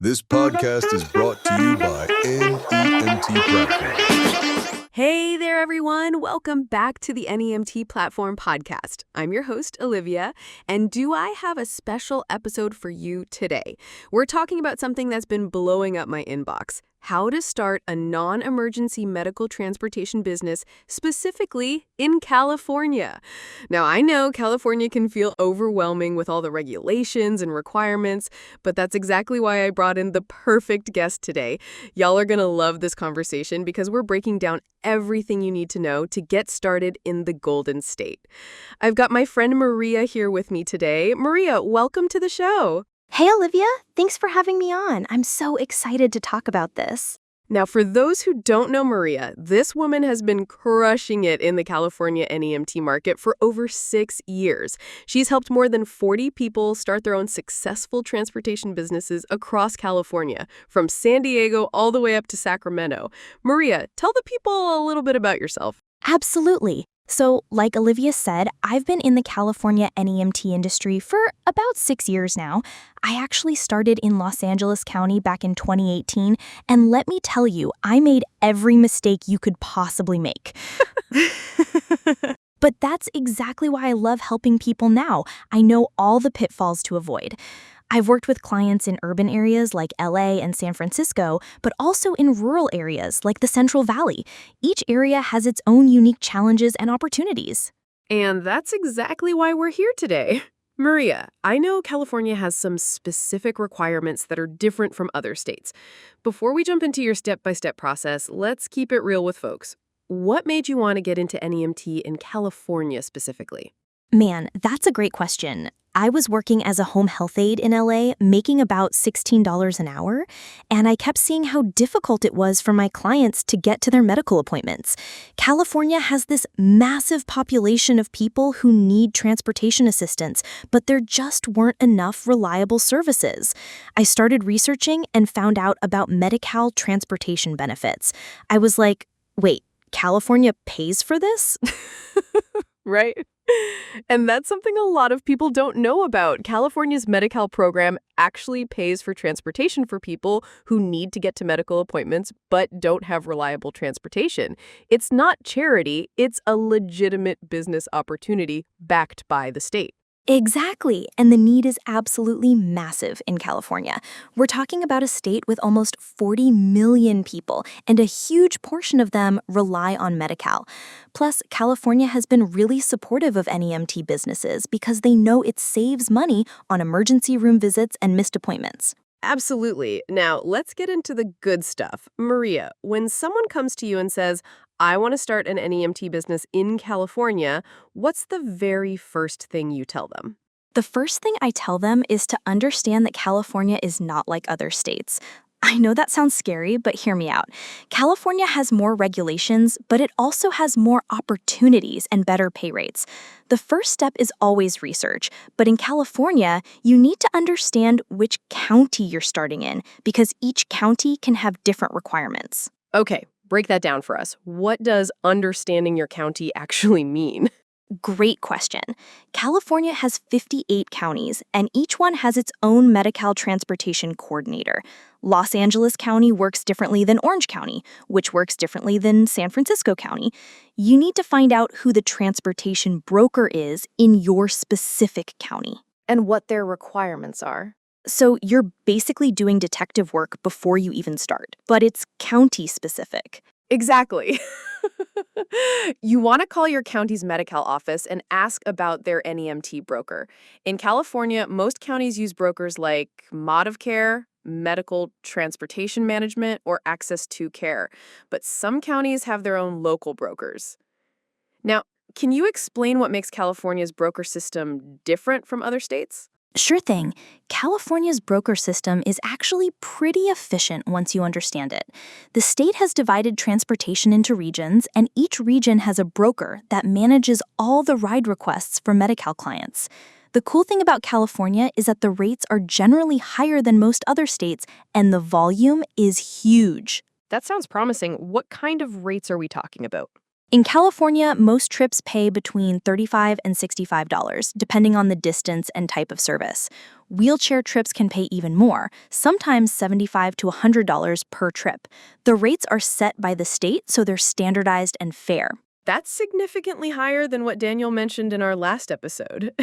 This podcast is brought to you by NEMT Platform. Hey there, everyone. Welcome back to the NEMT Platform podcast. I'm your host, Olivia, and do I have a special episode for you today? We're talking about something that's been blowing up my inbox: how to start a non-emergency medical transportation business, specifically in California. Now, I know California can feel overwhelming with all the regulations and requirements, but that's exactly why I brought in the perfect guest today. Y'all are gonna love this conversation because we're breaking down everything you need to know to get started in the Golden State. I've got my friend Maria here with me today. Maria, welcome to the show. Hey, Olivia. Thanks for having me on. I'm so excited to talk about this. Now, for those who don't know Maria, this woman has been crushing it in the California NEMT market for over 6 years. She's helped more than 40 people start their own successful transportation businesses across California, from San Diego all the way up to Sacramento. Maria, tell the people a little bit about yourself. Absolutely. So, like Olivia said, I've been in the California NEMT industry for about 6 years now. I actually started in Los Angeles County back in 2018, and let me tell you, I made every mistake you could possibly make. But that's exactly why I love helping people now. I know all the pitfalls to avoid. I've worked with clients in urban areas like LA and San Francisco, but also in rural areas like the Central Valley. Each area has its own unique challenges and opportunities. And that's exactly why we're here today. Maria, I know California has some specific requirements that are different from other states. Before we jump into your step-by-step process, let's keep it real with folks. What made you want to get into NEMT in California specifically? Man, that's a great question. I was working as a home health aide in LA, making about $16 an hour, and I kept seeing how difficult it was for my clients to get to their medical appointments. California has this massive population of people who need transportation assistance, but there just weren't enough reliable services. I started researching and found out about Medi-Cal transportation benefits. I was like, wait, California pays for this? Right? And that's something a lot of people don't know about. California's Medi-Cal program actually pays for transportation for people who need to get to medical appointments but don't have reliable transportation. It's not charity, it's a legitimate business opportunity backed by the state. Exactly, and the need is absolutely massive in California. We're talking about a state with almost 40 million people, and a huge portion of them rely on Medi-Cal. Plus, California has been really supportive of NEMT businesses because they know it saves money on emergency room visits and missed appointments. Absolutely. Now, let's get into the good stuff. Maria, when someone comes to you and says, I want to start an NEMT business in California, what's the very first thing you tell them? The first thing I tell them is to understand that California is not like other states. I know that sounds scary, but hear me out. California has more regulations, but it also has more opportunities and better pay rates. The first step is always research, but in California, you need to understand which county you're starting in, because each county can have different requirements. Okay, break that down for us. What does understanding your county actually mean? Great question. California has 58 counties, and each one has its own Medi-Cal transportation coordinator. Los Angeles County works differently than Orange County, which works differently than San Francisco County. You need to find out who the transportation broker is in your specific county. And what their requirements are. So you're basically doing detective work before you even start, but it's county specific. Exactly. You want to call your county's Medi-Cal office and ask about their NEMT broker. In California, most counties use brokers like ModivCare, Medical Transportation Management, or Access to Care, but some counties have their own local brokers. Now, can you explain what makes California's broker system different from other states? Sure thing. California's broker system is actually pretty efficient once you understand it. The state has divided transportation into regions, and each region has a broker that manages all the ride requests for Medi-Cal clients. The cool thing about California is that the rates are generally higher than most other states, and the volume is huge. That sounds promising. What kind of rates are we talking about? In California, most trips pay between $35 and $65, depending on the distance and type of service. Wheelchair trips can pay even more, sometimes $75 to $100 per trip. The rates are set by the state, so they're standardized and fair. That's significantly higher than what Daniel mentioned in our last episode.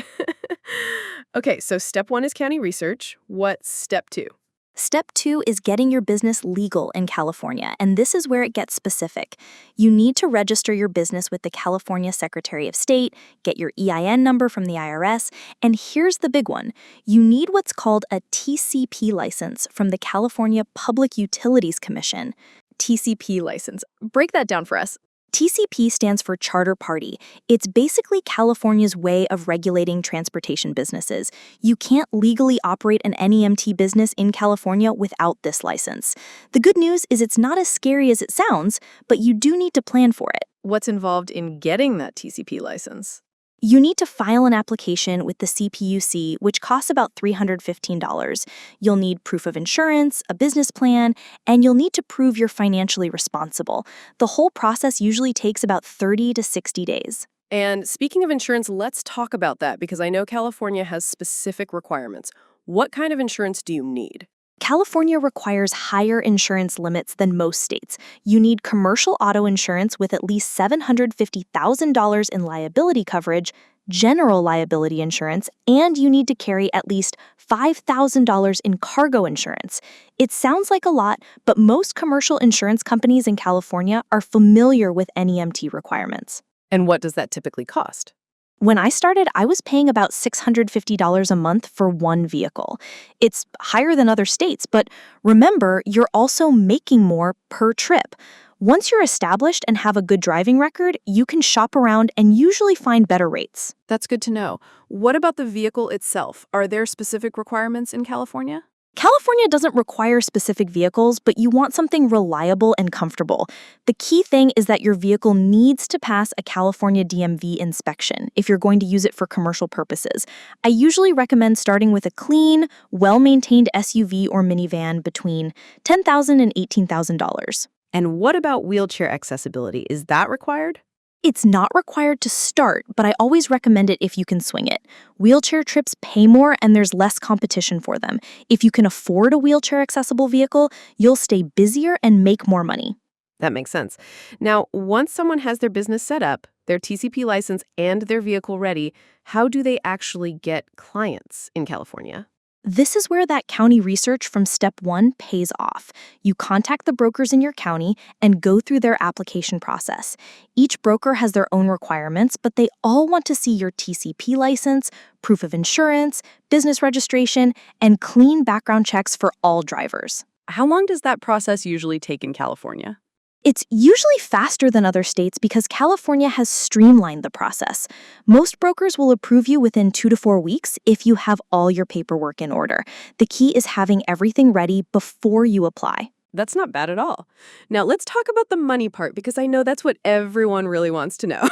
Okay, so step 1 is county research. What's step 2? Step 2 is getting your business legal in California, and this is where it gets specific. You need to register your business with the California Secretary of State, get your EIN number from the IRS, and here's the big one. You need what's called a TCP license from the California Public Utilities Commission. TCP license. Break that down for us. TCP stands for Charter Party. It's basically California's way of regulating transportation businesses. You can't legally operate an NEMT business in California without this license. The good news is it's not as scary as it sounds, but you do need to plan for it. What's involved in getting that TCP license? You need to file an application with the CPUC, which costs about $315. You'll need proof of insurance, a business plan, and you'll need to prove you're financially responsible. The whole process usually takes about 30 to 60 days. And speaking of insurance, let's talk about that because I know California has specific requirements. What kind of insurance do you need? California requires higher insurance limits than most states. You need commercial auto insurance with at least $750,000 in liability coverage, general liability insurance, and you need to carry at least $5,000 in cargo insurance. It sounds like a lot, but most commercial insurance companies in California are familiar with NEMT requirements. And what does that typically cost? When I started, I was paying about $650 a month for one vehicle. It's higher than other states, but remember, you're also making more per trip. Once you're established and have a good driving record, you can shop around and usually find better rates. That's good to know. What about the vehicle itself? Are there specific requirements in California? California doesn't require specific vehicles, but you want something reliable and comfortable. The key thing is that your vehicle needs to pass a California DMV inspection if you're going to use it for commercial purposes. I usually recommend starting with a clean, well-maintained SUV or minivan between $10,000 and $18,000. And what about wheelchair accessibility? Is that required? It's not required to start, but I always recommend it if you can swing it. Wheelchair trips pay more and there's less competition for them. If you can afford a wheelchair-accessible vehicle, you'll stay busier and make more money. That makes sense. Now, once someone has their business set up, their TCP license, and their vehicle ready, how do they actually get clients in California? This is where that county research from step 1 pays off. You contact the brokers in your county and go through their application process. Each broker has their own requirements, but they all want to see your TCP license, proof of insurance, business registration, and clean background checks for all drivers. How long does that process usually take in California? It's usually faster than other states because California has streamlined the process. Most brokers will approve you within 2 to 4 weeks if you have all your paperwork in order. The key is having everything ready before you apply. That's not bad at all. Now, let's talk about the money part because I know that's what everyone really wants to know.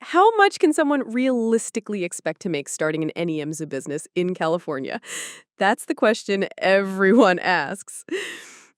How much can someone realistically expect to make starting an NEMT business in California? That's the question everyone asks.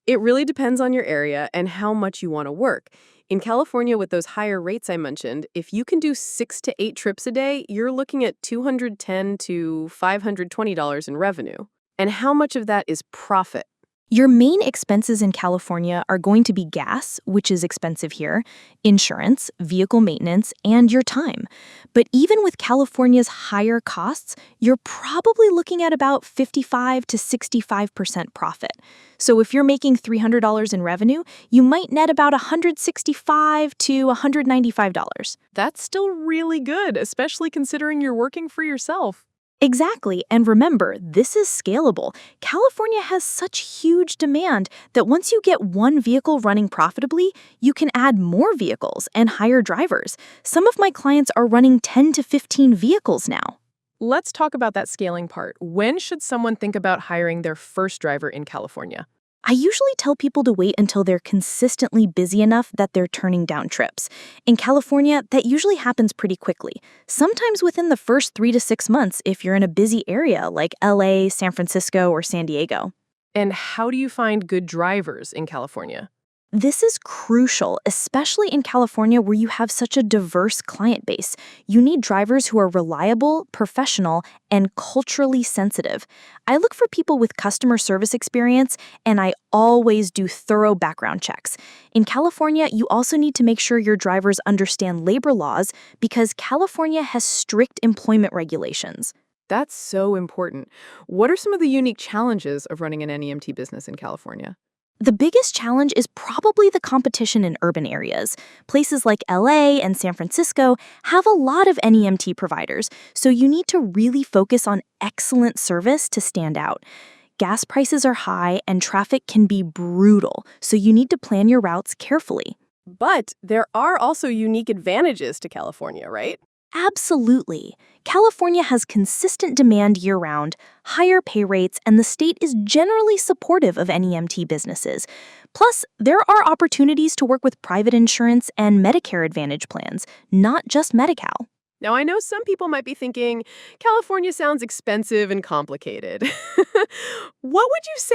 It really depends on your area and how much you want to work. In California, with those higher rates I mentioned, if you can do 6 to 8 trips a day, you're looking at $210 to $520 in revenue. And how much of that is profit? Your main expenses in California are going to be gas, which is expensive here, insurance, vehicle maintenance, and your time. But even with California's higher costs, you're probably looking at about 55 to 65% profit. So if you're making $300 in revenue, you might net about $165 to $195. That's still really good, especially considering you're working for yourself. Exactly, and remember, this is scalable. California has such huge demand that once you get one vehicle running profitably, you can add more vehicles and hire drivers. Some of my clients are running 10 to 15 vehicles now. Let's talk about that scaling part. When should someone think about hiring their first driver in California? I usually tell people to wait until they're consistently busy enough that they're turning down trips. In California, that usually happens pretty quickly, sometimes within the first 3 to 6 months if you're in a busy area like LA, San Francisco, or San Diego. And how do you find good drivers in California? This is crucial, especially in California where you have such a diverse client base. You need drivers who are reliable, professional, and culturally sensitive. I look for people with customer service experience, and I always do thorough background checks. In California, you also need to make sure your drivers understand labor laws because California has strict employment regulations. That's so important. What are some of the unique challenges of running an NEMT business in California? The biggest challenge is probably the competition in urban areas. Places like LA and San Francisco have a lot of NEMT providers, so you need to really focus on excellent service to stand out. Gas prices are high and traffic can be brutal, so you need to plan your routes carefully. But there are also unique advantages to California, right? Absolutely. California has consistent demand year-round, higher pay rates, and the state is generally supportive of NEMT businesses. Plus, there are opportunities to work with private insurance and Medicare Advantage plans, not just Medi-Cal. Now, I know some people might be thinking, California sounds expensive and complicated. What would you say